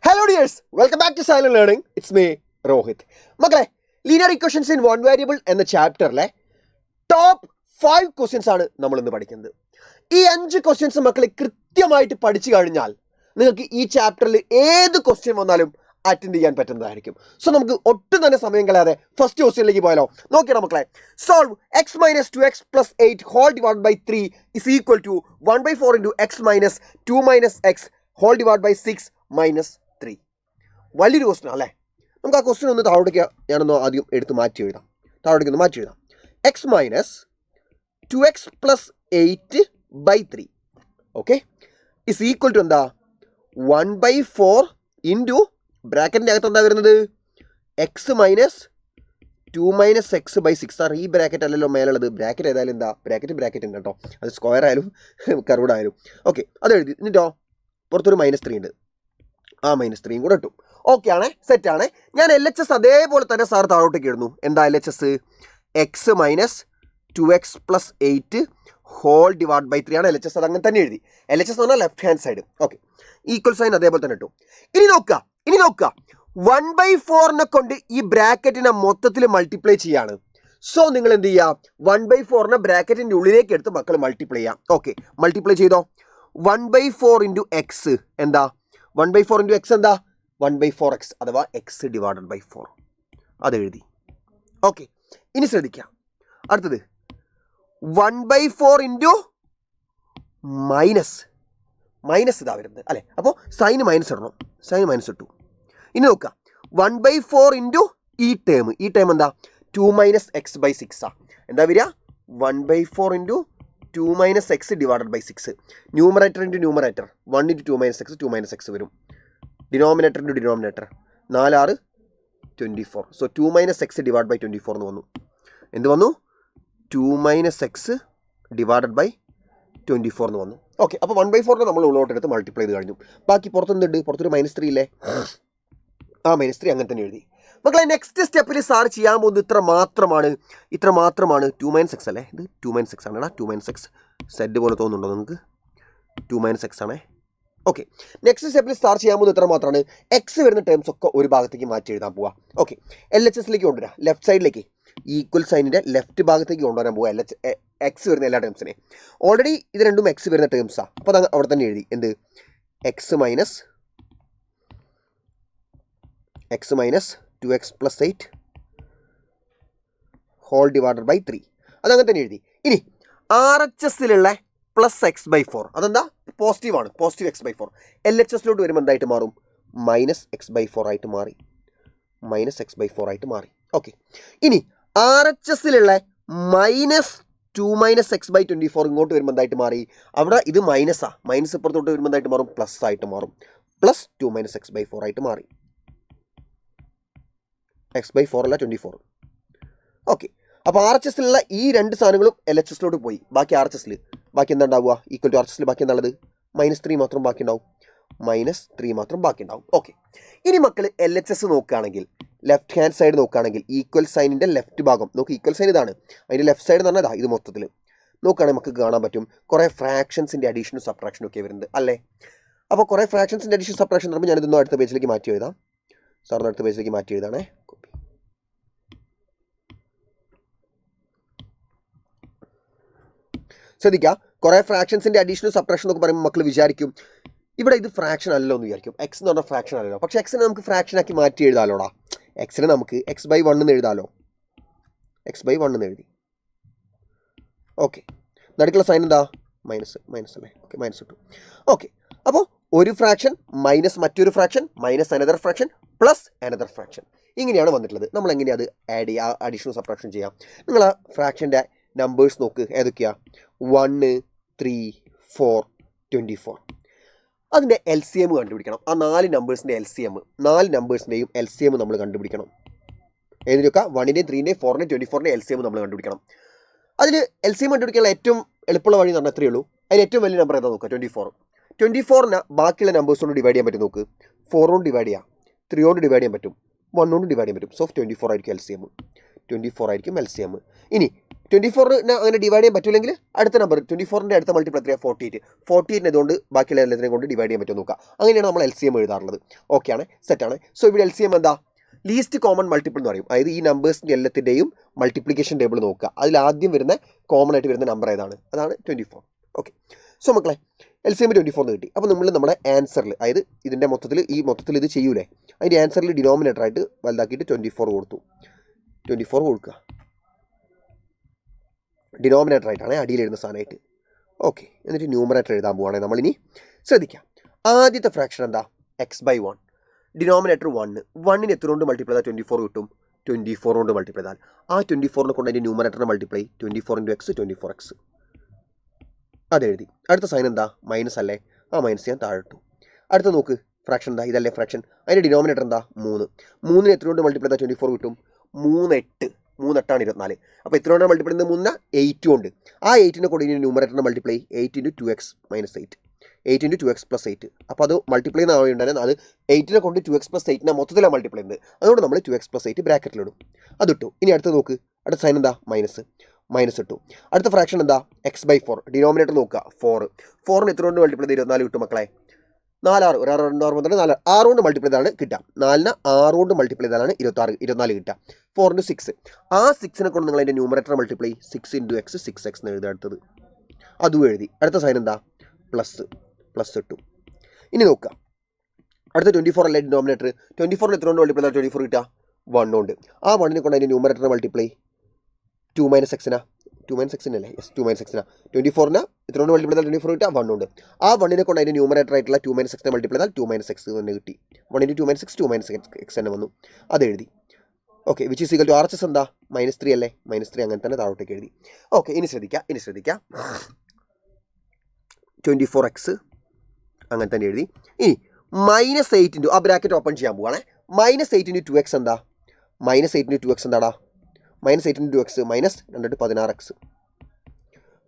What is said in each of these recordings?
Hello dears, welcome back to Silent Learning. It's me, Rohit. മക്കളെ linear equations in one variable എന്ന ചാപ്റ്ററിലെ top 5 questions ആണ് നമ്മൾ ഇന്ന് പഠിക്കുന്നത്. ഈ 5 ക്വസ്റ്റ്യൻസ് മക്കളെ കൃത്യമായിട്ട് പഠിച്ചു കഴിഞ്ഞാൽ നിങ്ങൾക്ക് ഈ ചാപ്റ്ററിൽ ഏത് ക്വസ്റ്റ്യൻ വന്നാലും അറ്റൻഡ് ചെയ്യാൻ പറ്റുന്നതായിരിക്കും. സോ നമുക്ക് ഒട്ടും തന്നെ സമയം കളയാതെ ഫസ്റ്റ് ക്വസ്റ്റ്യനിലേക്ക് പോയാലോ. നോക്കിയാണോ മക്കളെ, solve x minus 2x plus 8 whole divide by 3 is equal to 1/4 into x minus 2 minus x whole divide by 6 minus 3. വലിയൊരു ക്വസ്റ്റ്യൻ അല്ലേ. നമുക്ക് ആ ക്വസ്റ്റ്യൻ ഒന്ന് താഴോട്ടേക്ക് ഞാനൊന്ന് ആദ്യം എടുത്ത് മാറ്റി എഴുതാം. താഴോട്ടേക്ക് ഒന്ന് മാറ്റി എഴുതാം. X minus 2x plus 8 by 3 okay is equal to എന്താ 1/4 ഇൻറ്റു ബ്രാക്കറ്റിൻ്റെ അകത്ത് എന്താ വരുന്നത് x minus 2 minus x by 6 ആണ്. ഈ ബ്രാക്കറ്റ് അല്ലല്ലോ മേലുള്ളത്. ബ്രാക്കറ്റ് ഏതായാലും എന്താ ബ്രാക്കറ്റ് ഉണ്ട് കേട്ടോ. അത് സ്ക്വയർ ആയാലും കർവ്ഡ് ആയാലും ഓക്കെ അത് എഴുതി. എന്നിട്ടോ പുറത്തൊരു -3 ഉണ്ട്. ആ -3 കൂടെ ഇട്ടു. ഓക്കെ ആണ്, സെറ്റാണ്. ഞാൻ LHS അതേപോലെ തന്നെ സാർ താഴോട്ടേക്ക് ഇടുന്നു. എന്താ LHS x minus 2x plus 8 whole divide by 3 ആണ് LHS. അത് അങ്ങനെ തന്നെ എഴുതി. LHS എന്ന് പറഞ്ഞാൽ left hand side. Okay equal sign അതേപോലെ തന്നെ ഇട്ടു. ഇനി നോക്കുക 1/4 കൊണ്ട് ഈ ബ്രാക്കറ്റിനെ മൊത്തത്തിൽ മൾട്ടിപ്ലൈ ചെയ്യാണ്. സോ നിങ്ങൾ എന്ത് ചെയ്യുക, 1/4 ബ്രാക്കറ്റിൻ്റെ ഉള്ളിലേക്ക് എടുത്ത് മക്കൾ മൾട്ടിപ്ലൈ ചെയ്യാം. ഓക്കെ മൾട്ടിപ്ലൈ ചെയ്തോ. 1/4 ഇൻറ്റു എക്സ് എന്താ 1/4 ഇൻറ്റു എക്സ് എന്താ 1/4x അഥവാ എക്സ് ഡിവൈഡഡ് ബൈ 4 അത് എഴുതി. ഓക്കെ ഇനി ശ്രദ്ധിക്കാം. അടുത്തത് 1/4 ഇൻറ്റു മൈനസ് ഇതാ വരുന്നത് അല്ലേ. അപ്പോൾ സൈന് മൈനസ് ഇടണം. സൈന് മൈനസ് ഇട്ടു. ഇനി നോക്കുക 1/4 ഇൻറ്റു ഈ ടേം എന്താ 2 മൈനസ് എക്സ് ബൈ 6 ആ. എന്താ വരിക 1/4 into 2 minus x divided by 6. Numerator into numerator 1 into 2 minus x 2 minus x വരും. Denominator into denominator 4 24. So 2 minus x divide by 24 എന്ന് വന്നു. എന്ത് വന്നു 2 മൈനസ് എക്സ് ഡിവൈഡഡ് ബൈ 24 എന്ന് വന്നു. ഓക്കെ അപ്പോൾ 1/4 നമ്മൾ ഉള്ളോട്ട് എടുത്ത് മൾട്ടിപ്ലൈ ചെയ്ത് കഴിഞ്ഞു. ബാക്കി പുറത്തെന്തുണ്ട്, പുറത്തൊരു -3 ഇല്ലേ. ആ -3 അങ്ങനെ തന്നെ എഴുതി. മക്കളെ നെക്സ്റ്റ് സ്റ്റെപ്പിൽ സാർ ചെയ്യാൻ പോകുന്നത് ഇത്ര മാത്രമാണ് 2 മൈനസ് എക്സ് അല്ലേ. ഇത് 2 മൈനസ് എക്സ് ആണ്. 2 മൈനസ് എക്സ് സെഡ് പോലെ തോന്നുന്നുണ്ടോ നിങ്ങൾക്ക്? 2 മൈനസ് എക്സ് ആണേ. ഓക്കെ നെക്സ്റ്റ് സ്റ്റെപ്പിൽ സ്റ്റാർ ചെയ്യാൻ പോകുന്നത് ഇത്ര മാത്രമാണ്. എക്സ് വരുന്ന ടേംസ് ഒക്കെ ഒരു ഭാഗത്തേക്ക് മാറ്റി എഴുതാൻ പോവുക. ഓക്കെ LHSലേക്ക് കൊണ്ടുവരാം. ലെഫ്റ്റ് സൈഡിലേക്ക് ഈക്വൽ സൈനിൻ്റെ ലെഫ്റ്റ് ഭാഗത്തേക്ക് കൊണ്ടുവരാൻ പോവുക. എക്സ് വരുന്ന എല്ലാ ടേംസിനെ ഓൾറെഡി ഇത് രണ്ടും എക്സ് വരുന്ന ടേംസാണ്. അപ്പോൾ അത് അവിടെ തന്നെ എഴുതി. എന്ത് x minus 2x plus 8 whole divided by 3 അതങ്ങനെ തന്നെ എഴുതി. ഇനി RHSലുള്ള പ്ലസ് എക്സ് ബൈ 4 അതെന്താ പോസിറ്റീവാണ്. പോസിറ്റീവ് എക്സ് ബൈ 4 LHSലോട്ട് വരുമ്പോൾ എന്തായിട്ട് മാറും -x/4 ആയിട്ട് മാറി. -x/4 ആയിട്ട് മാറി. ഓക്കെ ഇനി RHSലുള്ള -2 മൈനസ് എക്സ് ബൈ 24 ഇങ്ങോട്ട് വരുമ്പോൾ എന്തായിട്ട് മാറി. അവിടെ ഇത് മൈനസാണ്. മൈനസ് ഇപ്പുറത്തോട്ട് വരുമ്പോൾ എന്തായിട്ട് മാറും പ്ലസ് ആയിട്ട് മാറും. +2 മൈനസ് x/4 ആയിട്ട് മാറി. x/4 അല്ല 24. ഓക്കെ അപ്പോൾ RHSലുള്ള ഈ രണ്ട് സാധനങ്ങളും LHSലോട്ട് പോയി. ബാക്കി RHSൽ ബാക്കി എന്താ ഉണ്ടാവുക ഈക്വൽ ടു RHSൽ ബാക്കി എന്താ ഉള്ളത് -3 മാത്രം ബാക്കി ഉണ്ടാവും. -3 മാത്രം ബാക്കി ഉണ്ടാവും. ഓക്കെ ഇനി മക്കൾ LHS നോക്കുകയാണെങ്കിൽ ലെഫ്റ്റ് ഹാൻഡ് സൈഡ് നോക്കുകയാണെങ്കിൽ ഈക്വൽ സൈനിൻ്റെ ലെഫ്റ്റ് ഭാഗം നോക്ക്. ഈക്വൽ സൈൻ ഇതാണ്. അതിൻ്റെ ലെഫ്റ്റ് സൈഡ് എന്ന് പറഞ്ഞാൽ ഇത് മൊത്തത്തിൽ നോക്കുകയാണെങ്കിൽ നമുക്ക് കാണാൻ പറ്റും കുറേ ഫ്രാക്ഷൻസിൻ്റെ അഡീഷനും സബ്ട്രാക്ഷനും ഒക്കെ വരുന്നത് അല്ലേ. അപ്പോൾ കുറേ ഫ്രാക്ഷൻസിൻ്റെ അഡീഷൻ സബ്ട്രാക്ഷൻ എന്ന് പറയുമ്പോൾ ഞാനിതൊന്നും അടുത്ത പേജിലേക്ക് മാറ്റി എഴുതാം. സാറിന് അടുത്ത പേജിലേക്ക് മാറ്റി എഴുതാണേ. ശ്രദ്ധിക്കുക കുറേ ഫ്രാക്ഷൻസിൻ്റെ അഡീഷണൽ സബ്ട്രാക്ഷൻ എന്നൊക്കെ പറയുമ്പോൾ മക്കൾ വിചാരിക്കും ഇവിടെ ഇത് ഫ്രാക്ഷൻ അല്ലല്ലോ എന്ന് വിചാരിക്കും. എക്സ് എന്ന് പറഞ്ഞാൽ ഫ്രാക്ഷൻ അല്ലല്ലോ. പക്ഷേ എക്സിനെ നമുക്ക് ഫ്രാക്ഷനാക്കി മാറ്റി എഴുതാലോടാ. എക്സിനെ നമുക്ക് x/1 എന്ന് എഴുതാലോ. x/1 എന്ന് എഴുതി. ഓക്കെ നടുക്കുള്ള സൈൻ എന്താ മൈനസ് അല്ലേ. ഓക്കെ മൈനസ് ഇട്ടു. ഓക്കെ അപ്പോൾ ഒരു ഫ്രാക്ഷൻ മൈനസ് മറ്റൊരു fraction minus another fraction plus another fraction ഇങ്ങനെയാണ് വന്നിട്ടുള്ളത്. നമ്മൾ എങ്ങനെയാണ് അത് ആഡ് ചെയ്യുക, അഡീഷണൽ സബ്ട്രാക്ഷൻ ചെയ്യാം. നിങ്ങൾ ആ ഫ്രാക്ഷൻ്റെ നമ്പേഴ്സ് നോക്ക്. ഏതൊക്കെയാണ് 1 3 4 24. അതിൻ്റെ LCM കണ്ടുപിടിക്കണം. ആ 4 നമ്പേഴ്സിൻ്റെ LCM 4 നമ്പേഴ്സിൻ്റെയും LCM നമ്മൾ കണ്ടുപിടിക്കണം. ഏതിനൊക്കെ 1ൻ്റെയും 3ൻ്റെയും 4ൻ്റെയും 24ൻ്റെയും LCM നമ്മൾ കണ്ടുപിടിക്കണം. അതിൽ LCM കണ്ടുപിടിക്കാനുള്ള ഏറ്റവും എളുപ്പമുള്ള വഴി എന്ന് പറഞ്ഞാൽ എത്രയേ ഉള്ളൂ. അതിന് ഏറ്റവും വലിയ നമ്പർ ഏതാ നോക്കുക 24. ബാക്കിയുള്ള നമ്പേഴ്സ് കൊണ്ട് ഡിവൈഡ് ചെയ്യാൻ പറ്റും നോക്ക്. 4 കൊണ്ട് ഡിവൈഡ് ചെയ്യാം, 3 കൊണ്ട് ഡിവൈഡ് ചെയ്യാൻ പറ്റും, 1 കൊണ്ട് ഡിവൈഡ് ചെയ്യാൻ പറ്റും. സോ 24 ആയിരിക്കും LCM. 24 ആയിരിക്കും LCM. ഇനി 24 അങ്ങനെ ഡിവൈഡ് ചെയ്യാൻ പറ്റില്ലെങ്കിൽ അടുത്ത നമ്പർ 24ൻ്റെ അടുത്ത മൾട്ടിപ്പിൾ എത്രയാണ് 48 ഇതുകൊണ്ട് ബാക്കിയുള്ള എല്ലാത്തിനെയും കൊണ്ട് ഡിവൈഡ് ചെയ്യാൻ പറ്റുമോ നോക്കുക. അങ്ങനെയാണ് നമ്മൾ LCM എഴുതാറുള്ളത്. ഓക്കെയാണ്, സെറ്റാണ്. സോ ഇവിടെ LCM എന്താ, ലീസ്റ്റ് കോമൺ മൾട്ടിപ്പിൾ എന്ന് പറയും. അതായത് ഈ നമ്പേഴ്സിൻ്റെ എല്ലാത്തിൻ്റെയും മൾട്ടിപ്ലിക്കേഷൻ ടേബിൾ നോക്കുക. അതിൽ ആദ്യം വരുന്ന കോമൺ ആയിട്ട് വരുന്ന നമ്പർ ഏതാണ്, അതാണ് 24. ഓക്കെ, സോ മക്കളെ LCM 24 കിട്ടി. അപ്പോൾ നമ്മൾ നമ്മുടെ ആൻസറിൽ, അതായത് ഇതിൻ്റെ മൊത്തത്തിൽ ഇത് ചെയ്യൂലേ, അതിൻ്റെ ആൻസറിൽ ഡിനോമിനേറ്ററായിട്ട് വലുതാക്കിയിട്ട് 24 കൊടുത്തു. 24 കൊടുക്കുക, ഡിനോമിനേറ്റർ ആയിട്ടാണ് അടിയിലിടുന്ന സാധനമായിട്ട്. ഓക്കെ, എന്നിട്ട് ന്യൂമറേറ്റർ എഴുതാൻ പോവുകയാണെങ്കിൽ നമ്മളിനി ശ്രദ്ധിക്കാം. ആദ്യത്തെ ഫ്രാക്ഷൻ എന്താ, x/1, ഡിനോമിനേറ്റർ 1 എത്ര കൊണ്ട് മൾട്ടിപ്ലൈ ചെയ്താൽ 24 കിട്ടും, 24 കൊണ്ട് മൾട്ടിപ്ലൈ ചെയ്താൽ ആ 24 കൊണ്ട് അതിൻ്റെ ന്യൂമറേറ്ററിനെ മൾട്ടിപ്ലൈ 24 × x 24x അതെഴുതി. അടുത്ത സൈൻ എന്താ, മൈനസ് അല്ലേ, ആ മൈനസ് ഞാൻ താഴെ ഇട്ടു. അടുത്ത നോക്ക്, ഫ്രാക്ഷൻ എന്താ, ഇതല്ലേ ഫ്രാക്ഷൻ, അതിൻ്റെ ഡിനോമിനേറ്റർ എന്താ 3 എത്ര കൊണ്ട് മൾട്ടിപ്ലൈ ചെയ്താൽ 24 കിട്ടും, 3 8 ആണ് 24. അപ്പോൾ എത്ര കൊണ്ട് മൾട്ടിപ്ലൈ ചെയ്യുന്നത് 3 8 കൊണ്ട്, ആ 8നെ കൊണ്ട് ഇനി ന്യൂമറേറ്ററിനെ മൾട്ടിപ്ലൈ 8 × 2x - 8 8 × 2x + 8. അപ്പോൾ അത് മൾട്ടിപ്ലൈ ചെയ്യുന്ന അത് 8നെ കൊണ്ട് 2x + 8നെ മൊത്തത്തിലാണ് മൾട്ടിപ്ലൈ ചെയ്യുന്നത്. അതുകൊണ്ട് നമ്മൾ 2x + 8 ബ്രാക്കറ്റിലിടും, അതിട്ടു. ഇനി അടുത്ത് നോക്ക്, അടുത്ത സൈൻ എന്താ, മൈനസ് ഇട്ടു. അടുത്ത ഫ്രാക്ഷൻ എന്താ, x/4, ഡിനോമിനേറ്റർ നോക്കുക 4 എത്ര കൊണ്ട് മൾട്ടിപ്ലൈ ചെയ്ത് 24 കിട്ടും മക്കളെ, 4 6 1 6 2 6 4 4 6 കൊണ്ട് മൾട്ടിപ്ലൈ ചെയ്താണ് കിട്ടുക. 4നെ 6 കൊണ്ട് മൾട്ടിപ്ലൈ ചെയ്താണ് 24 കിട്ടുക. 4 × 6, ആ 6നെ കൊണ്ട് നിങ്ങൾ അതിൻ്റെ ന്യൂമറേറ്റർ മൾട്ടിപ്ലൈ 6 × x 6x എന്ന് എഴുതുക. അടുത്തത് അതും എഴുതി. അടുത്ത സൈൻ എന്താ, പ്ലസ് ഇട്ടു. ഇനി നോക്കുക, അടുത്ത 24 അല്ലേ ഡിനോമിനേറ്റർ, 24 എത്ര കൊണ്ട് മൾട്ടിപ്ലൈ 24 കിട്ടുക, 1 കൊണ്ട്. ആ 1നെ കൊണ്ട് അതിൻ്റെ ന്യൂമറേറ്റർ മൾട്ടിപ്ലൈ 2 - x-നാ, 2 - x-നല്ലേ, യെസ് 2 - x-നാ. 24നെ എത്ര കൊണ്ട് മൾട്ടിപ്ലൈ ചെയ്താൽ 24 കിട്ടുക, 1 കൊണ്ട്. ആ 1നെ കൊണ്ട് അതിൻ്റെ ന്യൂമറേറ്റർ ആയിട്ടുള്ള 2 - x-നെ മൾട്ടിപ്ലൈ ചെയ്താൽ 2 - x തന്നെ കിട്ടി. 1 × 2 - x 2 - x തന്നെ വന്നു, അതെഴുതി. Okay, which is equal to RHS എന്താ, -3 അല്ലേ, -3 അങ്ങനെ തന്നെ താഴോട്ടേക്ക് എഴുതി. ഓക്കെ, ഇനി ശ്രദ്ധിക്കുക 24x അങ്ങനെ തന്നെ എഴുതി. ഇനി -8 × ആ ബ്രാക്കറ്റ് ഓപ്പൺ ചെയ്യാൻ പോവാണേ. -8 × 2x എന്താ, -8 × 2x എന്താടാ, -8 × 2x -2 16x.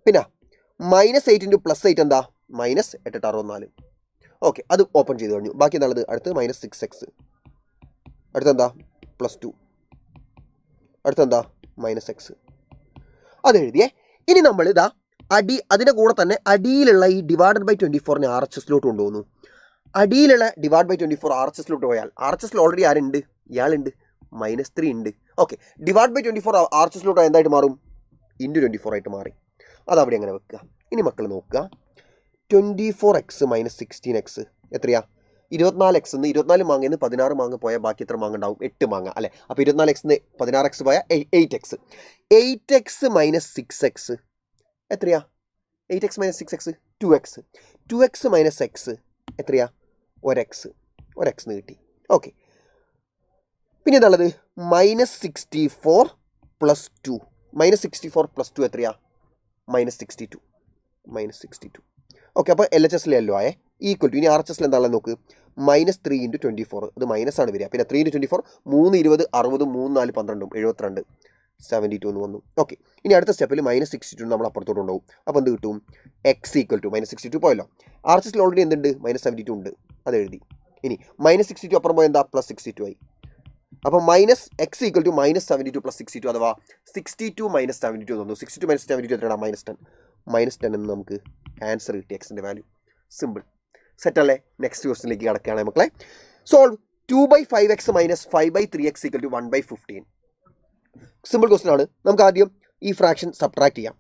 പിന്നെ -8 × +8 എന്താ, -8 8 64. ഓക്കെ, അത് ഓപ്പൺ ചെയ്ത് കഴിഞ്ഞു. ബാക്കി എന്താണത്, അടുത്ത് -6x, അടുത്തെന്താ +2, അടുത്തെന്താ -x, അതെഴുതിയേ. ഇനി നമ്മൾ ഇതാ അതിൻ്റെ കൂടെ തന്നെ അടിയിലുള്ള ഈ /24നെ RHSലോട്ട് കൊണ്ടുപോകുന്നു. അടിയിലുള്ള /24 RHSലോട്ട് പോയാൽ RHSൽ ഓൾറെഡി ആരുണ്ട്, ഇയാളുണ്ട്, -3 ഉണ്ട്. ഓക്കെ, /24 RHSലോട്ട് എന്തായിട്ട് മാറും, × 24 ആയിട്ട് മാറി. അതവിടെ അങ്ങനെ വെക്കുക. ഇനി മക്കൾ നോക്കുക, 24x - 16x എത്രയാ, 24x 24 മാങ്ങയിൽ 16 മാങ്ങ പോയാൽ ബാക്കി എത്ര മാങ്ങ ഉണ്ടാവും, 8 മാങ്ങ അല്ലേ. അപ്പോൾ 24x 16x പോയാൽ 8x. 8x - 6x എത്രയാ, 8x - 6x 2x. 2x - x എത്രയാ, 1x എന്ന് കിട്ടി. ഓക്കെ, പിന്നെ എന്താണുള്ളത്, -64 + 2 -64 + 2 എത്രയാ, -62. ഓക്കെ, അപ്പോൾ LHSലല്ലോ ആയേ ഈക്വൽ ടു. ഇനി RHSൽ എന്താണെന്ന് നോക്ക്, -3 × 24, അത് മൈനസാണ് വരിക. പിന്നെ 3 × 24 3 20 60 3 4 12 72 72 എന്ന് വന്നു. ഓക്കെ, ഇനി അടുത്ത സ്റ്റെപ്പിൽ -62 നമ്മൾ അപ്പുറത്തോട്ട് ഉണ്ടാവും. അപ്പോൾ എന്ത് കിട്ടും, x ഈക്വൽ ടു -62 പോയല്ലോ. RHSൽ ഓൾറെഡി എന്തുണ്ട്, -72 ഉണ്ട്, അത് എഴുതി. ഇനി -62 അപ്പുറം പോയാൽ എന്താ, +62 ആയി. അപ്പോൾ -x ഈക്വൽ ടു -72 + 62, അഥവാ 62 - 72 തന്നു. 62 - 72 എത്രയാണ്, -10. -10 എന്ന് നമുക്ക് ആൻസർ കിട്ടി, എക്സിൻ്റെ വാല്യൂ. സിമ്പിൾ, സെറ്റ് അല്ലേ. നെക്സ്റ്റ് ക്വസ്റ്റിനിലേക്ക് കിടക്കുകയാണ് മക്കളെ. Solve 2/5x - 5/3x = 1/15. Simple question ആണ്. നമുക്ക് ആദ്യം ഈ ഫ്രാക്ഷൻ സബ്ട്രാക്ട് ചെയ്യാം.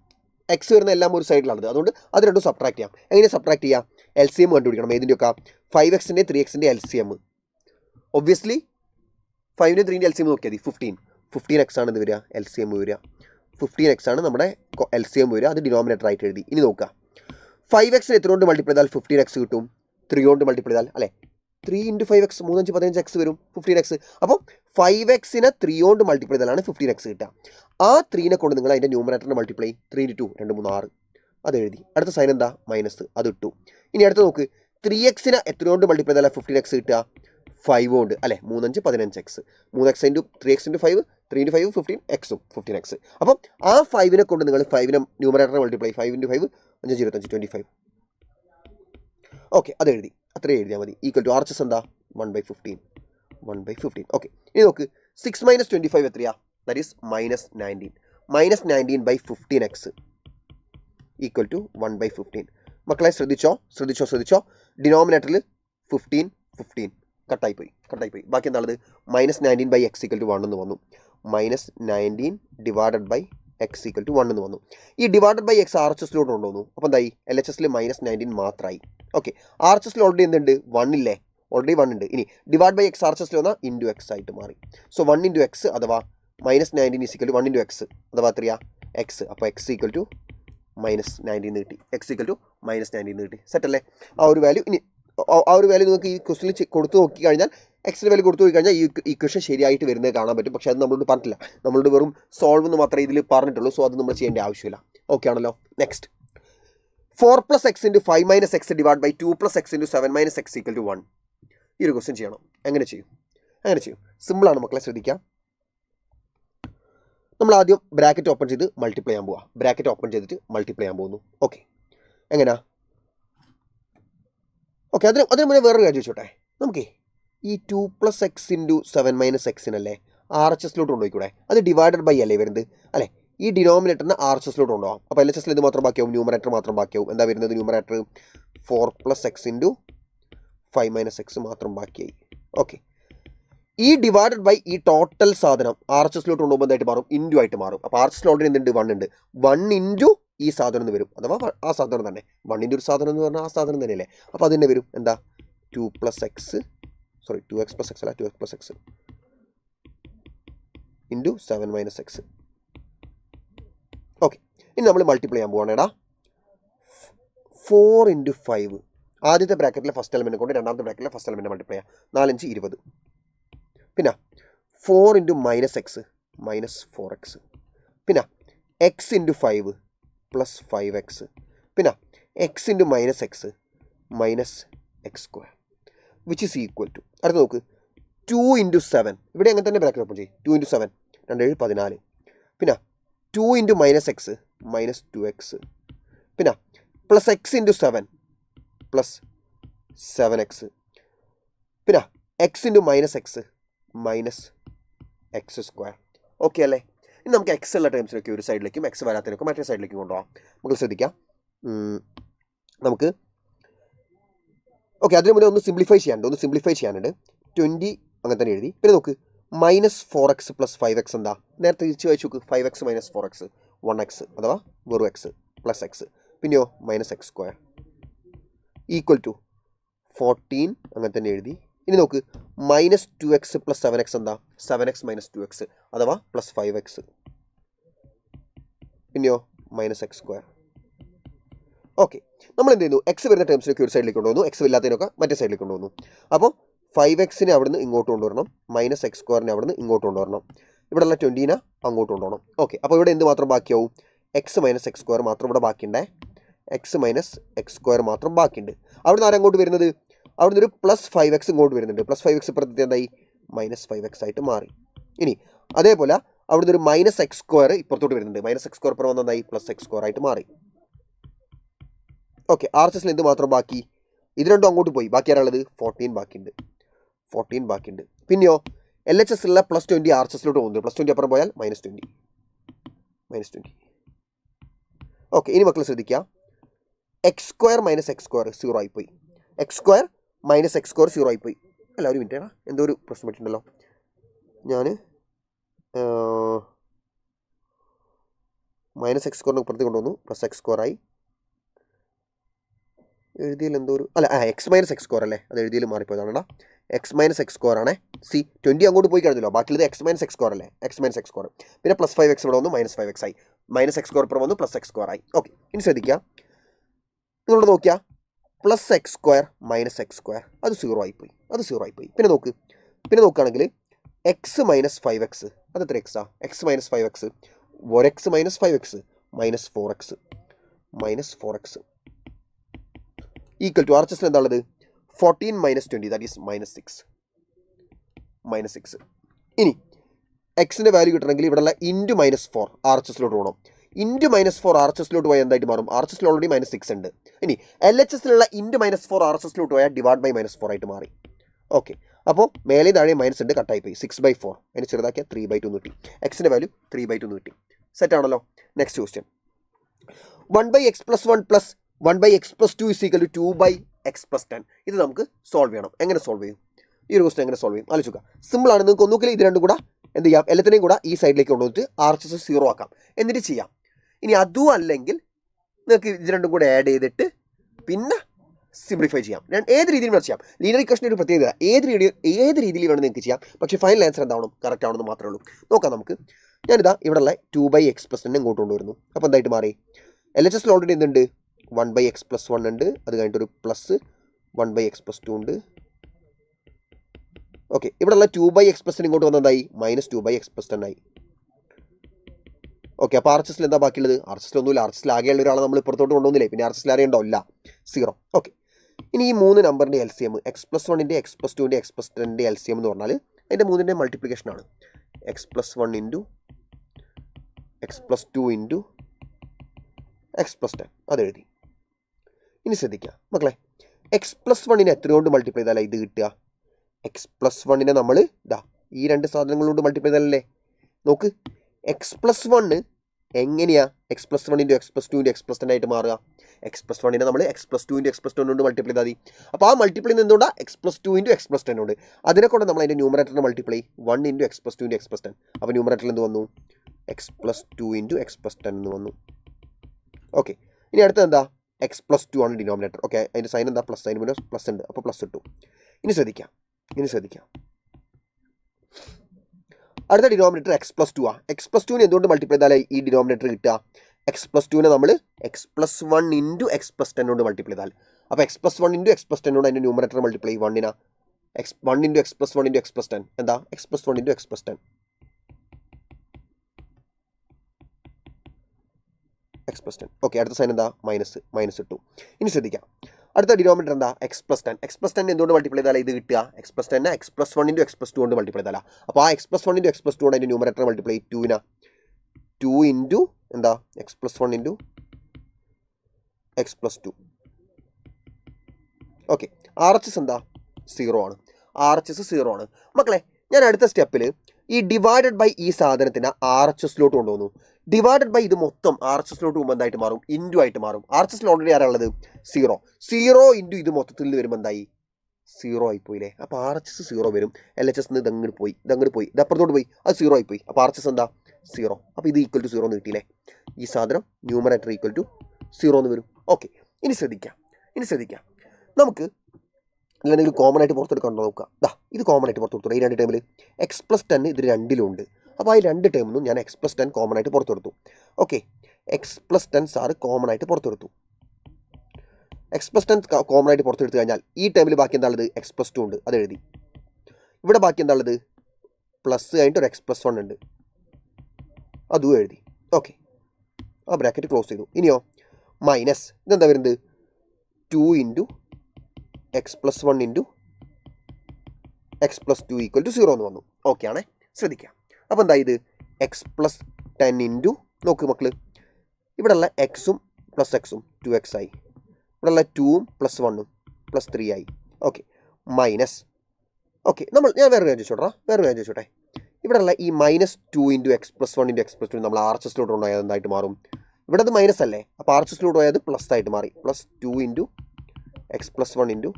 എക്സ് വരുന്ന എല്ലാം ഒരു സൈഡിലാണത്, അതുകൊണ്ട് അത് രണ്ടും സബ്ട്രാക്ട് ചെയ്യാം. എങ്ങനെ സബ്ട്രാക്ട് ചെയ്യാം, LCM കണ്ടുപിടിക്കണം. ഏതിൻ്റെയൊക്കെ, 5x-ൻ്റെയും 3x-ൻ്റെയും LCM. ഒബ്വിയസ്ലി 5ൻ്റെയും 3ൻ്റെയും LCM നോക്കിയാൽ മതി. 15x ആണ് ഇത് വരിക, LCM വരിക. 15x ആണ് നമ്മുടെ LCM വരിക, അത് ഡിനോമിനേറ്റർ ആയിട്ട് എഴുതി. ഇനി നോക്കുക, 5x-നെ എത്ര കൊണ്ട് മൾട്ടിപ്ലൈ ചെയ്താൽ 15x കിട്ടും, 3 കൊണ്ട് മൾട്ടിപ്ലൈ ചെയ്താൽ അല്ലേ, 3 × 5x 3 5 15x വരും, 15x. അപ്പോൾ 5x-നെ 3 കൊണ്ട് മൾട്ടിപ്ലൈ ചെയ്താലാണ് 15x കിട്ടുക. ആ 3നെ കൊണ്ട് നിങ്ങൾ അതിൻ്റെ ന്യൂമറേറ്ററിനെ മൾട്ടിപ്ലൈ 3 × 2 2 3 6, അത് എഴുതി. അടുത്ത സൈൻ എന്താ, മൈനസ്, അത് ഇട്ടു. ഇനി അടുത്ത് നോക്ക്, 3x-നെ എത്ര കൊണ്ട് മൾട്ടിപ്ലൈ ചെയ്താൽ 15x കിട്ടുക, 5 കൊണ്ട് അല്ലേ, 3 5 15x, 3x × 3x × 5 3 × 5 15x 15x. അപ്പം ആ 5നെ കൊണ്ട് നിങ്ങൾ 5നെ ന്യൂമറേറ്ററിനെ മൾട്ടിപ്ലൈ 5 × 5 5 25 25. ഓക്കെ, അത് എഴുതി, അത്രയും എഴുതിയാൽ മതി. ഈക്വൽ ടു RHS എന്താ, 1/15. ഓക്കെ, ഇനി നോക്ക്, 6 - 25 എത്രയാ, that is -19. -19/15x equal to 1/15. മക്കളെ ശ്രദ്ധിച്ചോ. ഡിനോമിനേറ്ററിൽ 15 കട്ടായിപ്പോയി. ബാക്കി എന്താണുള്ളത്? -19/x ഈക്വൽ ടു 1 എന്ന് വന്നു. -19/x ഈക്വൽ ടു 1 എന്ന് വന്നു. ഈ divided by x R H എസിലോട്ട് കൊണ്ടുവന്നു. അപ്പോൾ എന്തായി? LHSൽ -19 മാത്രമായി. ഓക്കെ, ആർ എച്ച് എസിൽ ഓൾറെഡി എന്തുണ്ട്? 1 ഇല്ലേ? ഓൾറെഡി 1 ഉണ്ട്. ഇനി divide by x R H എസിൽ വന്നാൽ ഇൻറ്റു എക്സ് ആയിട്ട് മാറി. സോ 1 × x അഥവാ -19 ഈക്വൽ ടു 1 × x അഥവാ എത്രയാ? എക്സ്. അപ്പോൾ x ഈക്വൽ ടു -19 നീട്ടി. x ഈക്വൽ ടു -19 നീട്ടി. സെറ്റല്ലേ? ആ ഒരു വാല്യൂ നിങ്ങൾക്ക് ഈ ക്വസ്റ്റിൽ കൊടുത്തു നോക്കി കഴിഞ്ഞാൽ, എക്സിൻ്റെ വാല്യൂ കൊടുത്തു നോക്കി കഴിഞ്ഞാൽ ഈ ഇക്വേഷൻ ശരിയായിട്ട് വരുന്നത് കാണാൻ പറ്റും. പക്ഷേ അത് നമ്മളോട് പറഞ്ഞിട്ടില്ല. നമ്മളോട് വെറും സോൾവ് എന്ന് മാത്രമേ ഇതിൽ പറഞ്ഞിട്ടുള്ളൂ. സോ അത് നമ്മൾ ചെയ്യേണ്ട ആവശ്യമില്ല. ഓക്കെ ആണല്ലോ? Next 4 + x × 5 - x divide by 2 + x × 7 - x equal to 1. ഈ ഒരു ക്വസ്റ്റ്യൻ ചെയ്യണം. എങ്ങനെ ചെയ്യും? സിമ്പിളാണ് മക്കളെ, ശ്രദ്ധിക്കാം. നമ്മൾ ആദ്യം ബ്രാക്കറ്റ് ഓപ്പൺ ചെയ്ത് മൾട്ടിപ്ലൈ ചെയ്യാൻ പോവുക. ബ്രാക്കറ്റ് ഓപ്പൺ ചെയ്തിട്ട് മൾട്ടിപ്ലൈ ചെയ്യാൻ പോകുന്നു. ഓക്കെ, എങ്ങനെയാ? ഓക്കെ, അതിന് മുന്നേ വേറൊരു കാര്യം ചോദിച്ചോട്ടെ. നമുക്ക് ഈ 2 + x × 7 - x ആർ എച്ച് എസിലോട്ട് കൊണ്ടുപോയിക്കൂടെ? അത് ഡിവൈഡഡ് ബൈ അല്ലേ വരുന്നത്? അല്ലേ? ഈ ഡിനോമിനേറ്ററിന് ആർ എച്ച് എസിലോട്ട് കൊണ്ടുപോകാം. അപ്പോൾ LHSൽ ഇത് മാത്രം ബാക്കിയാവും, ന്യൂമറേറ്റർ മാത്രം ബാക്കിയാവും. എന്താ വരുന്നത്? ന്യൂമറേറ്റർ 4 + x × 5 - x മാത്രം ബാക്കിയായി. ഓക്കെ, ഈ ഡിവൈഡഡ് ബൈ ഈ ടോട്ടൽ സാധനം ആർ എച്ച് എസിലോട്ട് കൊണ്ടുപോകുമ്പോൾ എന്തായിട്ട് മാറും? ഇൻറ്റു ആയിട്ട് മാറും. അപ്പോൾ ആർ എച്ച് എസിൽ ഓൾറെഡി എന്തുണ്ട്? 1 ഉണ്ട്. 1 × ഈ സാധനം എന്ന് വരും. അഥവാ ആ സാധനം തന്നെ. 1 × ഒരു സാധനം എന്ന് പറഞ്ഞാൽ ആ സാധനം തന്നെയല്ലേ? അപ്പോൾ അത് തന്നെ വരും. എന്താ? 2x + x അല്ല, 2x + x × 7 - x. ഓക്കെ, ഇനി നമ്മൾ മൾട്ടിപ്ലൈ ചെയ്യാൻ പോവാണ്. എടാ 4 × 5 ആദ്യത്തെ ബ്രാക്കറ്റിലെ ഫസ്റ്റ് എലമെൻറ്റ് കൊണ്ട് രണ്ടാമത്തെ ബ്രാക്കറ്റിലെ ഫസ്റ്റ് എലമെൻറ്റ് മൾട്ടിപ്ലൈ ചെയ്യാം. 4 × 5 20. പിന്നെ 4 × -x -4x. പിന്നെ x × 5 + 5x. പിന്നെ x × -x -x², which is equal to, അടുത്ത് നോക്ക്, 2 × 7. ഇവിടെ അങ്ങനെ തന്നെ ബ്രാക്കറ്റ് ഓപ്പൺ ചെയ്യും. 2 × 7 2 7 14. പിന്നെ 2 × -x -2x. പിന്നെ പ്ലസ് x × 7 + 7x. പിന്നെ x × -x -x². ഓക്കെ അല്ലേ? ഇനി നമുക്ക് എക്സ് ഉള്ള ടൈംസിലൊക്കെ ഒരു സൈഡിലേക്കും എക്സ് വരാത്തതിനൊക്കെ മറ്റേ സൈഡിലേക്കും കൊണ്ടുപോകാം. നമുക്ക് ശ്രദ്ധിക്കാം. നമുക്ക് ഓക്കെ, അതിന് മുന്നേ ഒന്ന് സിംപ്ലിഫൈ ചെയ്യാനുണ്ട്. 20 അങ്ങനെ തന്നെ എഴുതി. പിന്നെ നോക്ക്, -4x + 5x എന്താ? നേരത്തെ തിരിച്ച് വായിച്ചു നോക്ക്. 5x - 4x 1x അഥവാ വെറും x + x. പിന്നെയോ -x² ഈക്വൽ ടു 14 അങ്ങനെ തന്നെ എഴുതി. ഇനി നോക്ക്, -2x + 7x എന്താ? 7x - 2x അഥവാ +5x. പിന്നെയോ -x². ഓക്കെ, നമ്മൾ എന്ത് ചെയ്യുന്നു? എക്സ് വരുന്ന ടേംസിനൊക്കെ ഒരു സൈഡിലേക്ക് കൊണ്ടുവന്നു, എക്സ് ഇല്ലാത്തതിനൊക്കെ മറ്റേ സൈഡിലേക്ക് കൊണ്ടുവന്നു. അപ്പോൾ 5x അവിടുന്ന് ഇങ്ങോട്ട് കൊണ്ടുവരണം, -x² അവിടുന്ന് ഇങ്ങോട്ട് കൊണ്ടുവരണം. ഇവിടെയുള്ള 20 അങ്ങോട്ട് കൊണ്ടുപോകണം. ഓക്കെ, അപ്പോൾ ഇവിടെ എന്ത് മാത്രം ബാക്കിയാവും? x - x² മാത്രം ഇവിടെ ബാക്കിയുണ്ടേ. x - x² മാത്രം ബാക്കിയുണ്ട്. അവിടുന്ന് ആരങ്ങോട്ട് വരുന്നത്? അവിടുന്ന് ഒരു +5x ഇങ്ങോട്ട് വരുന്നുണ്ട്. +5x ഇപ്പുറത്ത് എന്തായി? -5x ആയിട്ട് മാറി. ഇനി അതേപോലെ അവിടുന്ന് ഒരു -x² ഇപ്പുറത്തോട്ട് വരുന്നുണ്ട്. -x² ഇപ്പുറം വന്നതായി +x² ആയിട്ട് മാറി. ഓക്കെ, ആർ എച്ച് എസിൽ എന്ത് മാത്രം ബാക്കി? ഇത് രണ്ടും അങ്ങോട്ട് പോയി. ബാക്കി ആരാളുള്ളത്? 14 ബാക്കിയുണ്ട്. പിന്നെയോ LHS ഉള്ള +20 ആർ എച്ച് എസിലോട്ട് പോകുന്നുണ്ട്. +20 അപ്പുറം പോയാൽ -20. ഓക്കെ, ഇനി മക്കൾ ശ്രദ്ധിക്കുക. x² - x² 0 ആയിപ്പോയി. x² - x² 0 ആയിപ്പോയി. അല്ല, ഒരു മിനിറ്റ്, എന്തോ ഒരു പ്രശ്നം പറ്റിയിട്ടുണ്ടല്ലോ. ഞാൻ -x² ഇപ്പുറത്ത് കൊണ്ടുവന്നു, +x² ആയി. എഴുതിയിൽ എന്തോ ഒരു x - x² അല്ലേ? അത് എഴുതിയിൽ മാറിപ്പോയതാണോ? x - x² ആണേ. 20 അങ്ങോട്ട് പോയി കഴിഞ്ഞല്ലോ. ബാക്കിയുള്ളത് x - x² അല്ലേ? x - x². പിന്നെ +5x ഇവിടെ വന്നു, -5x ആയി. -x² ഇപ്പുറം വന്നു, +x² ആയി. ഓക്കെ, ഇനി ശ്രദ്ധിക്കുക. നിങ്ങളോട് നോക്കിയാൽ +x² - x² അത് 0 ആയിപ്പോയി. പിന്നെ നോക്കുകയാണെങ്കിൽ x - 5x അത് എത്ര എക്സാ? x - 5x 1x - 5x -4x equal to R H എസിൽ എന്താ ഉള്ളത്? 14 - 20 ദാറ്റ് ഈസ് -6. ഇനി എക്സിൻ്റെ വാല്യൂ കിട്ടണമെങ്കിൽ ഇവിടെയുള്ള ഇൻറ്റു -4 ആർ എച്ച് എസിലോട്ട് പോകണം. ഇൻറ്റു -4 ആർ എച്ച് എസിലോട്ട് പോയാൽ എന്തായിട്ട് മാറും? ആർ എച്ച് എസിൽ ഓൾറെഡി -6 ഉണ്ട്. ഇനി LHSലുള്ള ഇൻറ്റു -4 ആർ എച്ച് എസിലോട്ട് പോയാൽ ഡിവൈഡ് ബൈ -4 ആയിട്ട് മാറി. ഓക്കെ, അപ്പോൾ മേലെ താഴെ മൈനസ് ഉണ്ട്, കട്ടായി പോയി. 6/4 അതിന് ചെറുതാക്കിയാൽ 3/2 കിട്ടി. എക്സിൻ്റെ വാല്യൂ 3/2 കിട്ടി. സെറ്റാണല്ലോ. Next question 1/x+1 plus 1/x+2 is equal to 2/x+10. ഇത് നമുക്ക് സോൾവ് ചെയ്യണം. എങ്ങനെ സോൾവ് ചെയ്യും? ഈ ഒരു ക്വസ്റ്റ്യൻ എങ്ങനെ സോൾവ് ചെയ്യും ആലോചിക്കുക. സിമ്പിളാണ്. നിങ്ങൾക്ക് ഒന്നുകിൽ ഇത് രണ്ടും കൂടെ എന്ത് ചെയ്യാം, എല്ലാത്തിനെയും കൂടെ ഈ സൈഡിലേക്ക് കൊണ്ടുവന്നിട്ട് RHS 0 ആക്കാം, എന്നിട്ട് ചെയ്യാം. ഇനി അതും അല്ലെങ്കിൽ നിങ്ങൾക്ക് ഇത് രണ്ടും കൂടെ ആഡ് ചെയ്തിട്ട് പിന്നെ സിംപ്ലിഫൈ ചെയ്യാം. ഏത് രീതിയിൽ വേണം ചെയ്യാം. ലീനിയർ ഇക്വേഷൻ്റെ ഒരു പ്രത്യേകത ഏത് രീതിയിൽ വേണം നിങ്ങൾക്ക് ചെയ്യാം. പക്ഷേ ഫൈനൽ ആൻസർ എന്താവണം, കറക്റ്റ് ആവണമെന്ന് മാത്രമേ ഉള്ളൂ. നോക്കാം നമുക്ക്. ഞാനിതാ ഇവിടെയുള്ള 2/x+10 ഇങ്ങോട്ട് കൊണ്ടുവരുന്നു. അപ്പോൾ എന്തായിട്ട് മാറി? LHS ഓൾറെഡി എന്തുണ്ട്, 1/x+1 ഉണ്ട്. അത് കഴിഞ്ഞിട്ടൊരു പ്ലസ് 1/x+2 ഉണ്ട്. ഓക്കെ, ഇവിടെയുള്ള 2/x+10 ഇങ്ങോട്ട് വന്നതായി -2/x+10 ആയി. ഓക്കെ, അപ്പോൾ RHS എന്താ ബാക്കിയുള്ളത്? RHS ഒന്നുമില്ല. RHS ആകെയുള്ള ഒരാളെ നമ്മൾ ഇപ്പുറത്തോട്ട് കൊണ്ടുവന്നില്ലേ, പിന്നെ RHS അറിയണ്ടോ? ഇല്ല, 0. ഓക്കെ, ഇനി ഈ 3 നമ്പറിൻ്റെ LCM x+1ൻ്റെ x+2ൻ്റെ x+10ൻ്റെ LCM എന്ന് പറഞ്ഞാൽ അതിൻ്റെ 3ൻ്റെ മൾട്ടിപ്ലിക്കേഷനാണ്. x+1 into x+2 into x+10 അതെഴുതി. ഇനി ശ്രദ്ധിക്കുക മക്കളെ, x+1നെ എത്ര കൊണ്ട് മൾട്ടിപ്ലൈ ചെയ്താലേ ഇത് കിട്ടുക? x+1നെ നമ്മൾ ഇതാ ഈ രണ്ട് സാധനങ്ങൾ കൊണ്ട് മൾട്ടിപ്ലൈ ചെയ്താലല്ലേ. നോക്ക്, x+1 എങ്ങനെയാ x+1 into x+2 into x+10 ആയിട്ട് മാറുക? x+1നെ നമ്മൾ x+2 ഇൻറ്റു x+10 കൊണ്ട് മൾട്ടിപ്ലൈ ചെയ്താൽ മതി. അപ്പോൾ ആ മൾട്ടിപ്ലൈ എന്തുകൊണ്ടാണ്? x+2 ഇൻറ്റു x+10 ഉണ്ട്. അതിനെ കൊണ്ട് നമ്മൾ അതിൻ്റെ ന്യൂമറേറ്ററിനെ multiply 1 into x+2 into x+10. അപ്പോൾ ന്യൂമറേറ്ററിൽ എന്ത് വന്നു? x+2 ഇൻറ്റു x+10 എന്ന് വന്നു. ഓക്കെ, ഇനി അടുത്തത് എന്താ? x+2 ആണ് ഡിനോമിനേറ്റർ. ഓക്കെ, അതിൻ്റെ സൈൻ എന്താ? പ്ലസ് സൈൻ, പിന്നെ പ്ലസ് ഉണ്ട്. അപ്പോൾ പ്ലസ് ഇട്ടു. ഇനി ശ്രദ്ധിക്കാം. അടുത്ത ഡിനോമിനേറ്റർ x+2 ആ. x+2നെ എന്തുകൊണ്ട് മൾട്ടിപ്ലൈ ചെയ്താലേ ഈ ഡിനോമിനേറ്റർ കിട്ടുക? x+2നെ നമ്മൾ x+1 ഇൻറ്റു x+10 കൊണ്ട് മൾട്ടിപ്ലൈ ചെയ്താൽ. അപ്പോൾ x+1 ഇൻറ്റു x+10 കൊണ്ട് അതിൻ്റെ numerator multiply 1 into x+1 into x+10 എന്താ? x+1 into x+10 x+10. Okay, അടുത്ത സൈൻ എന്താ? മൈനസ് ഇട്ടു. ഇനി ശ്രദ്ധിക്കാം. അടുത്ത ഡിനോമിനേറ്റർ എന്താ? x+10. x+10 എന്തുകൊണ്ട് മൾട്ടിപ്ലൈ ചെയ്താൽ ഇത് കിട്ടുക? x+10 x+1 ഇൻറ്റു x+2 കൊണ്ട് മൾട്ടിപ്ലൈ ചെയ്താൽ. അപ്പോൾ ആ x+1 ഇൻറ്റു x+2 കൊണ്ട് അതിൻ്റെ ന്യൂമറേറ്റർ മൾട്ടിപ്ലൈ 2 ഇൻറ്റു എന്താ? x+1 into x+2. Okay, RHS എന്താ? 0 ആണ്. RHS 0 ആണ്. മക്കളെ, ഞാൻ അടുത്ത സ്റ്റെപ്പിൽ ഈ ഡിവൈഡഡ് ബൈ ഈ സാധനത്തിന് RHSലോട്ട് കൊണ്ടുവന്നു. ഡിവൈഡഡ് ബൈ ഇത് മൊത്തം RHSലോട്ട് പോകുമ്പോൾ എന്തായിട്ട് മാറും? ഇൻറ്റു ആയിട്ട് മാറും. RHSൽ ഓൾറെഡി ആരാളുള്ളത്? 0 ഇൻറ്റു ഇത് മൊത്തത്തിൽ നിന്ന് വരുമ്പോൾ എന്തായി? 0 ആയിപ്പോയില്ലേ. അപ്പോൾ RHS 0 വരും. LHS ഇതങ്ങോട്ട് പോയി, ഇത് അപ്പുറത്തോട്ട് പോയി, അത് 0 ആയിപ്പോയി. അപ്പോൾ RHS എന്താ? 0. അപ്പോൾ ഇത് ഈക്വൽ ടു 0 എന്ന് കിട്ടിയില്ലേ. ഈ സാധനം ന്യൂമറേറ്റർ ഈക്വൽ ടു 0 എന്ന് വരും. ഓക്കെ, ഇനി ശ്രദ്ധിക്കാം. നമുക്ക് എന്തെങ്കിലും കോമൺ ആയിട്ട് പുറത്തെടുക്കാൻ നോക്കുക. ഇത് കോമൺ ആയിട്ട് പുറത്തെടുത്തു. ഈ രണ്ട് ടേമിൽ x+10 ഇത് രണ്ടിലും ഉണ്ട്. അപ്പോൾ ആ രണ്ട് ടേമിനും ഞാൻ x+10 കോമൺ ആയിട്ട് പുറത്തെടുത്തു. ഓക്കെ, x+10 സാറ് കോമൺ ആയിട്ട് പുറത്തെടുത്തു. x+10 കോമൺ ആയിട്ട് പുറത്തെടുത്ത് കഴിഞ്ഞാൽ ഈ ടേമിൽ ബാക്കി എന്താ ഉള്ളത്? x+2 ഉണ്ട്, അത് എഴുതി. ഇവിടെ ബാക്കി എന്താ ഉള്ളത്? പ്ലസ് കഴിഞ്ഞിട്ട് ഒരു x+1 ഉണ്ട്, അതും എഴുതി. ഓക്കെ, ആ ബ്രാക്കറ്റ് ക്ലോസ് ചെയ്തു. ഇനിയോ മൈനസ് ഇതെന്താ വരുന്നത്? 2 into x+1 into x+2 equal to 0 എന്ന് വന്നു. ഓക്കെ ആണേ, ശ്രദ്ധിക്കാം. അപ്പോൾ എന്താ ഇത്? x+10 ഇൻറ്റു നോക്ക് മക്കൾ, ഇവിടെയുള്ള എക്സും പ്ലസ് എക്സും 2x ആയി. ഇവിടെയുള്ള 2ഉം പ്ലസ് 1ഉം പ്ലസ് 3 ആയി. Okay, minus. ഓക്കെ, ഞാൻ വേറെ കാര്യം ചോദിച്ചോട്ടെ. ഇവിടെയുള്ള ഈ -2 ഇൻറ്റു x+1 ഇൻറ്റു x+2 നമ്മൾ RHSലോട്ട് കൊണ്ടുപോയാൽ എന്തായിട്ട് മാറും? ഇവിടെ അത് മൈനസ് അല്ലേ, അപ്പോൾ RHSലോട്ട് പോയത് പ്ലസ് ആയിട്ട് മാറി. +2 into x+1 into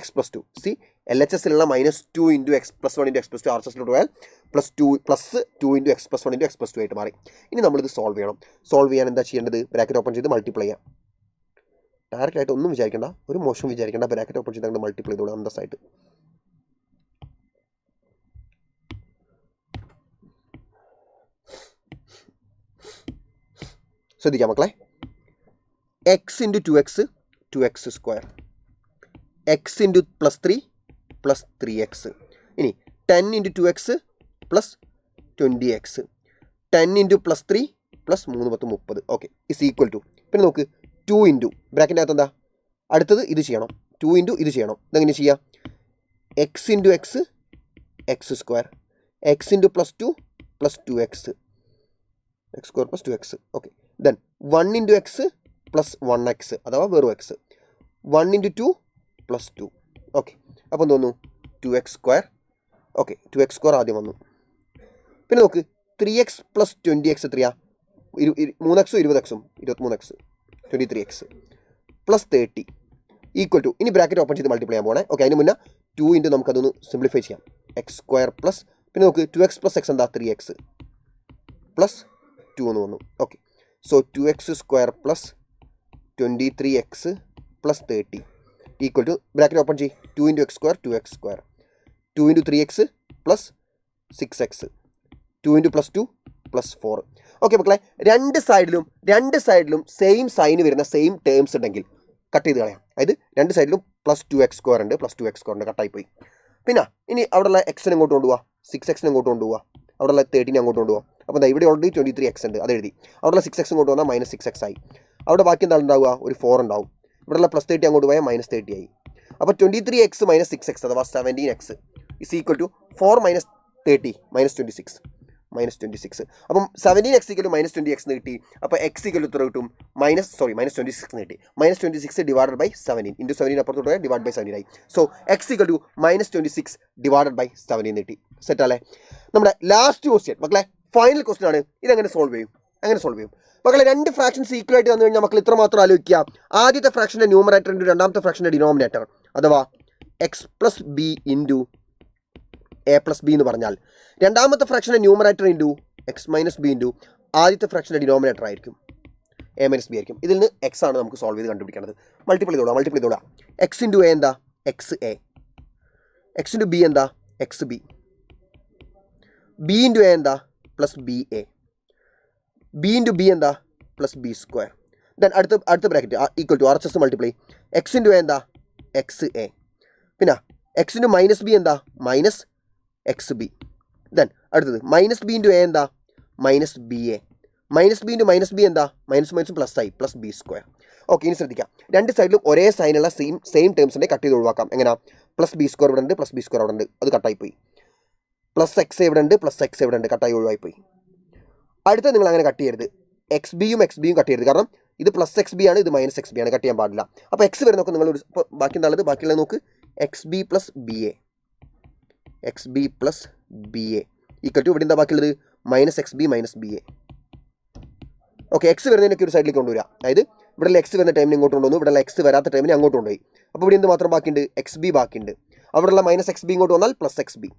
x+2. See, LHSലുള്ള -2 ഇൻറ്റു x+1 ഇൻറ്റു x+2 RHSലോട്ട് പോയാൽ +2 ഇൻറ്റു x+1 ഇൻറ്റു x+2 ആയിട്ട് മാറി. ഇനി നമ്മളിത് സോൾവ് ചെയ്യണം. സോൾവ് ചെയ്യാൻ എന്താ ചെയ്യേണ്ടത്? ബ്രാക്കറ്റ് ഓപ്പൺ ചെയ്ത് മൾട്ടിപ്ലൈ ചെയ്യാം. ഡയറക്റ്റ് ആയിട്ട് ഒന്നും വിചാരിക്കേണ്ട, ഒരു മോശം വിചാരിക്കേണ്ട. ബ്രാക്കറ്റ് ഓപ്പൺ ചെയ്ത് മൾട്ടിപ്ലൈ ചെയ്തോളൂ അന്തസ്സായിട്ട്. ശ്രദ്ധിക്കാം മക്കളെ, x into 2x square, x into +3 +3x. ഇനി 10 into 2x plus 20x, 10 into +3 +3 × 30. Okay, is equal to, പിന്നെ നോക്ക് 2 ഇൻറ്റു ബ്രാക്കറ്റിൻ്റെ അകത്ത് എന്താ? അടുത്തത് ഇത് ചെയ്യണം. 2 ഇൻറ്റു ഇത് ചെയ്യണം. ഇതെങ്ങനെ ചെയ്യാം? x into x square, x into +2 +2x, x square + 2x. Okay, then 1 into x + 1x അഥവാ വെറും x, 1 ഇൻറ്റു 2 +2. ഓക്കെ, അപ്പോൾ തോന്നുന്നു 2x square. Okay, 2x square ആദ്യം വന്നു. പിന്നെ നോക്ക് 3x പ്ലസ് 20x എത്രയാ? 3x 20x 23x 23x plus 30 equal to, ഇനി ബ്രാക്കറ്റ് ഓപ്പൺ ചെയ്ത് മൾട്ടിപ്ലൈ ചെയ്യാൻ പോകണേ. ഓക്കെ, അതിന് മുന്നേ 2 ഇൻറ്റു നമുക്കതൊന്ന് സിംപ്ലിഫൈ ചെയ്യാം. എക്സ് സ്ക്വയർ പ്ലസ് പിന്നെ നമുക്ക് 2x പ്ലസ് എക്സ് എന്താ 3x പ്ലസ് 2 എന്ന് വന്നു. Okay, so 2x square plus 23x plus 30 equal to bracket open ചെയ്യും 2 into x square 2x square 2 into 3x plus 6x 2 into plus 2 plus 4. Okay മക്കളെ, രണ്ട് സൈഡിലും same sign വരുന്ന same terms ഉണ്ടെങ്കിൽ cut ചെയ്ത് കളയാം. അതായത് രണ്ട് സൈഡിലും പ്ലസ് 2x സ്ക്വയർ ഉണ്ട്, പ്ലസ് 2x സ്ക്വയർ ഉണ്ട്, കട്ടായി പോയി. പിന്നെ ഇനി അവിടെയുള്ള എക്സിനെ അങ്ങോട്ട് കൊണ്ടുപോവാ, 6x അങ്ങോട്ട് കൊണ്ടുപോവാ, അവിടെയുള്ള 13 അങ്ങോട്ട് കൊണ്ടുപോകാം. അപ്പോൾ എന്താ ഇവിടെ ഓൾറെഡി 23x ഉണ്ട്, അത് എഴുതി. അവിടെയുള്ള 6x അങ്ങോട്ട് വന്നാൽ മൈനസ് 6x ആയി. അവിടെ ബാക്കി എന്താ ഉണ്ടാവുക? ഒരു 4 ഉണ്ടാവും. ഇവിടെയുള്ള പ്ലസ് 30 അങ്ങോട്ട് പോയാൽ മൈനസ് 30 ആയി. അപ്പോൾ 23x മൈനസ് 6x അഥവാ 17x is equal to 4 minus 30 minus 26 minus 26. അപ്പം 17x ഈക്വൽ മൈനസ് 20x എന്ന് കിട്ടി. അപ്പോൾ x ഈക്വൽ എത്ര കിട്ടും? മൈനസ് 26 എന്ന് കിട്ടി. മൈനസ് 26 ഡിവൈഡഡ് ബൈ 17 ഇൻറ്റു 17 അപ്പുറത്തോട്ട് പോയാൽ ഡിവൈഡ് ബൈ 17 ആയി. So x equal to minus 26 divided by 17 കിട്ടി. സെറ്റ് അല്ലേ? നമ്മുടെ ലാസ്റ്റ് ക്വസ്റ്റ്യൻ മക്കളെ, ഫൈനൽ ക്വസ്റ്റ്യൻ ആണ്. ഇതെങ്ങനെ സോൾവ് ചെയ്യും? മക്കളെ, രണ്ട് ഫ്രാക്ഷൻസ് ഈക്വൽ ആയിട്ട് വന്നു കഴിഞ്ഞാൽ മക്കൾ ഇത്ര മാത്രം ആലോചിക്കുക. ആദ്യത്തെ ഫ്രാക്ഷൻ്റെ ന്യൂമറേറ്റർ ഇൻറ്റു രണ്ടാമത്തെ ഫ്രാക്ഷൻ്റെ ഡിനോമിനേറ്റർ അഥവാ x plus B into A plus B എന്ന് പറഞ്ഞാൽ രണ്ടാമത്തെ ഫ്രാക്ഷൻ്റെ numerator into x minus B into ആദ്യത്തെ ഫ്രാക്ഷൻ്റെ ഡിനോമിനേറ്റർ ആയിരിക്കും എ മൈനസ് ബി ആയിരിക്കും. ഇതിൽ നിന്ന് എക്സ് ആണ് നമുക്ക് സോൾവ് ചെയ്ത് കണ്ടുപിടിക്കേണ്ടത്. മൾട്ടിപ്ലൈ ചെയ്തോളാം. എക്സ് ഇൻറ്റു എ എന്താ? X A. X into B എന്താ? X B. B into A എന്താ? Plus B A. B into B എന്താ? Plus B square. ദെൻ അടുത്ത bracket equal to R H S multiply. X into A എന്താ? X A. പിന്നെ x into minus B എന്താ? Minus x B. Then അടുത്തത് minus B into A എന്താ? Minus B A. Minus B into minus B എന്താ? Minus plus ആയി, plus B square. Okay, ഇനി ശ്രദ്ധിക്കാം. രണ്ട് സൈഡിലും ഒരേ സൈനുള്ള സെയിം ടേംസിൻ്റെ കട്ട് ചെയ്ത് ഒഴിവാക്കാം. എങ്ങനെ? പ്ലസ് ബി സ്ക്വയർ ഇവിടെ ഉണ്ട്, പ്ലസ് ബി സ്ക്വയർ അവിടെ ഉണ്ട്, അത് കട്ടായി പോയി. പ്ലസ് എക്സ് എവിടെ ഉണ്ട്, പ്ലസ് എക്സ് എവിടെ ഉണ്ട്, കട്ടായി ഒഴിവായിപ്പോയി. അടുത്ത നിങ്ങൾ അങ്ങനെ കട്ട് ചെയ്യരുത്. എക്സ് ബിയും കട്ട് ചെയ്യരുത്. കാരണം ഇത് പ്ലസ് എക്സ് ബി ആണ്, ഇത് മൈനസ് എക്സ് ബി ആണ്, കട്ട് ചെയ്യാൻ പാടില്ല. അപ്പോൾ എക്സ് വരെ നോക്ക് നിങ്ങൾ. ഇപ്പോൾ ബാക്കി എന്താണുള്ളത്? ബാക്കിയുള്ളത് നോക്ക്. X B plus B A. X B plus B A equal to ഇവിടെ എന്താ ബാക്കിയുള്ളത്? Minus x B minus B A. Okay, x വരുന്നതിനൊക്കെ ഒരു സൈഡിലേക്ക് കൊണ്ടുവരിക. അതായത് ഇവിടെ എക്സ് വരുന്ന ടൈമിന് ഇങ്ങോട്ട് കൊണ്ടുവന്നു, ഇവിടെ എക്സ് വരാത്ത ടൈമിന് അങ്ങോട്ട് കൊണ്ടുപോയി. അപ്പോൾ ഇവിടെ എന്ത് മാത്രം ബാക്കിയുണ്ട്? എക്സ് ബി ബാക്കിയുണ്ട്. അവിടെയുള്ള മൈനസ് എക്സ് ബി ഇങ്ങോട്ട് വന്നാൽ plus x B.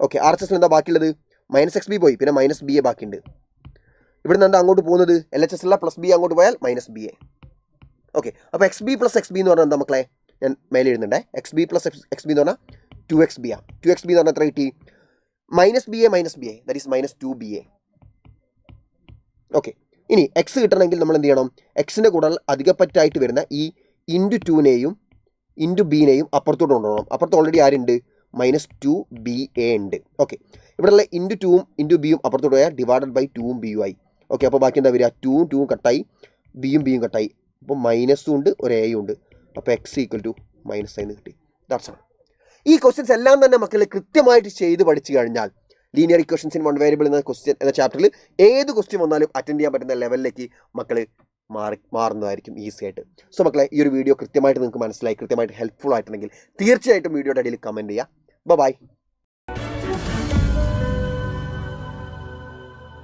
Okay, R H എസിൽ എന്താ ബാക്കിയുള്ളത്? മൈനസ് എക്സ് ബി പോയി, പിന്നെ മൈനസ് ബി എ ബാക്കിയുണ്ട്. ഇവിടെ നിന്ന് എന്താ അങ്ങോട്ട് പോകുന്നത്? എൽ എച്ച് എസ് ഉള്ള പ്ലസ് ബി അങ്ങോട്ട് പോയാൽ മൈനസ് ബി എ. ഓക്കെ, അപ്പോൾ x B plus x B എന്ന് പറഞ്ഞാൽ എന്താ മക്കളെ? ഞാൻ മേലെ എഴുതുന്നുണ്ടേ. X B plus x B എന്ന് പറഞ്ഞാൽ 2x ബി ആണ്. 2x ബി എന്ന് പറഞ്ഞാൽ എത്ര കിട്ടി? Minus B A that is minus 2ba. Okay, ഇനി എക്സ് കിട്ടണമെങ്കിൽ നമ്മൾ എന്ത് ചെയ്യണം? എക്സിൻ്റെ കൂടെ അധികപ്പറ്റായിട്ട് വരുന്ന ഈ ഇൻറ്റു 2നെയും ഇൻറ്റു ബിനെയും അപ്പുറത്തോട്ട് കൊണ്ടുപോകണം. അപ്പുറത്ത് ഓൾറെഡി ആരുണ്ട്? മൈനസ് 2ba ഉണ്ട്. ഓക്കെ, ഇവിടെയുള്ള ഇൻറ്റു 2ഉം ഇൻറ്റു ബിയും അപ്പുറത്തോട്ട് പോയാൽ ഡിവൈഡഡ് ബൈ 2ഉം ബിയും ആയി. ഓക്കെ, അപ്പോൾ ബാക്കി എന്താ വരിക? 2ഉം കട്ടായി, ബിയും കട്ടായി. അപ്പോൾ മൈനസും ഉണ്ട്, ഒരു എയും ഉണ്ട്. അപ്പോൾ എക്സ് ഈക്വൽ ടു മൈനസ് എന്ന് കിട്ടി. That's all. ഈ ക്വസ്റ്റ്യൻസ് എല്ലാം തന്നെ മക്കൾ കൃത്യമായിട്ട് ചെയ്ത് പഠിച്ചു കഴിഞ്ഞാൽ linear equations in one variable എന്ന ചാപ്റ്ററിൽ ഏത് ക്വസ്റ്റ്യൻ വന്നാലും അറ്റൻഡ് ചെയ്യാൻ പറ്റുന്ന ലെവലിലേക്ക് മക്കൾ മാറുന്നതായിരിക്കും ഈസി ആയിട്ട്. സോ മക്കളെ, ഈ ഒരു വീഡിയോ കൃത്യമായിട്ട് നിങ്ങൾക്ക് മനസ്സിലായി, കൃത്യമായിട്ട് ഹെൽപ്ഫുൾ ആയിട്ടുണ്ടെങ്കിൽ തീർച്ചയായിട്ടും വീഡിയോയുടെ അടിയിൽ കമൻറ്റ് ചെയ്യുക. ബൈ.